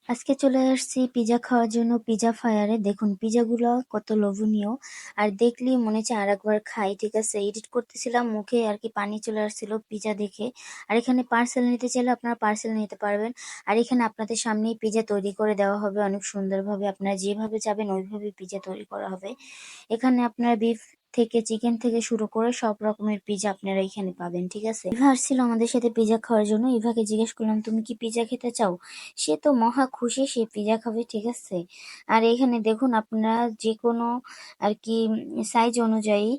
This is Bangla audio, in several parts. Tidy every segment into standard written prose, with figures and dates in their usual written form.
আজকে চলে আসছি পিজা খাওয়ার জন্য পিজা ফায়ারে। দেখুন পিজাগুলো কত লোভনীয়, আর দেখলেই মনে হচ্ছে আরেকবার খাই। ঠিক আছে, এডিট করতেছিলাম, মুখে আর কি পানি চলে আসছিল পিজা দেখে। আর এখানে পার্সেল নিতে চাইলে আপনারা পার্সেল নিতে পারবেন। আর এখানে আপনাদের সামনেই পিজা তৈরি করে দেওয়া হবে অনেক সুন্দরভাবে। আপনারা যেভাবে যাবেন ওইভাবে পিজা তৈরি করা হবে। এখানে আপনারা বিফ থেকে চিকেন থেকে শুরু করে সব রকমের পিজা আপনারা এখানে পাবেন। ঠিক আছে, ইভা আসছিল আমাদের সাথে পিজা খাওয়ার জন্য। ইভাকে জিজ্ঞেস করলাম তুমি কি পিজা খেতে চাও? সে তো মহা খুশি, সে পিজা খাবে। ঠিক আছে, আর এখানে দেখুন আপনারা যে কোনো আর কি সাইজ অনুযায়ী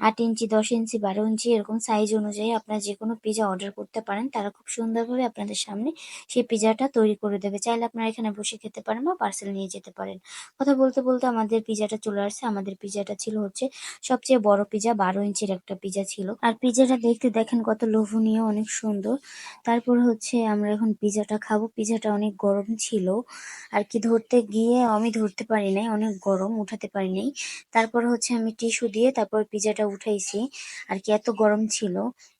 8 ইঞ্চি, 10 ইঞ্চি, 12 ইঞ্চি এরকম সাইজ অনুযায়ী আপনারা যে কোনো পিজা অর্ডার করতে পারেন। তারা খুব সুন্দরভাবে আপনাদের সামনে সেই পিজাটা তৈরি করে দেবে। চাইলে আপনারা এখানে বসে খেতে পারেন বা পার্সেল নিয়ে যেতে পারেন। কথা বলতে বলতে আমাদের পিজাটা চলে আসছে। আমাদের পিজাটা ছিল হচ্ছে সবচেয়ে বড় পিজা, 12 ইঞ্চির একটা পিজা ছিল। আর পিজাটা দেখতে দেখেন কত লোভনীয়, অনেক সুন্দর। তারপর হচ্ছে আমরা এখন পিজাটা খাবো। পিজাটা অনেক গরম ছিল আর কি, ধরতে গিয়ে আমি ধরতে পারি নাই, অনেক গরম, উঠাতে পারি নাই। তারপর হচ্ছে আমি টিস্যু দিয়ে তারপর পিজাটা উঠাইছি আর কি, এত গরম ছিল।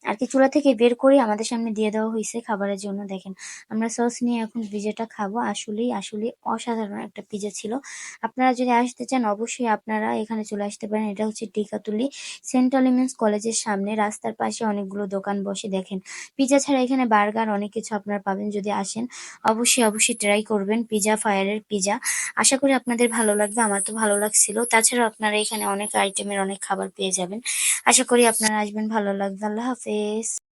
আর কি চুলা থেকে বের করে আমাদের সামনে দিয়ে দেওয়া হয়েছে খাবারের জন্য। দেখেন আমরা সস নিয়ে এখন পিজাটা খাবো। আসলেই আসলে অসাধারণ একটা পিজা ছিল। আপনারা যদি আসতে চান অবশ্যই আপনারা এখানে চলে আসতে পারেন। এটা হচ্ছে টিকাতুলি সেন্ট এলিমেন্টস কলেজের সামনে, রাস্তার পাশে অনেকগুলো দোকান বসে। দেখেন পিজা ছাড়া এখানে বার্গার অনেক কিছু আপনারা পাবেন। যদি আসেন অবশ্যই অবশ্যই ট্রাই করবেন পিজা ফায়ারের পিজা। আশা করি আপনাদের ভালো লাগবে, আমার তো ভালো লাগছিল। তাছাড়াও আপনারা এখানে অনেক আইটেমের অনেক খাবার পেয়ে যাবেন। আশা করি আপনারা আসবেন, ভালো লাগবে। আল্লাহ হাফেজ।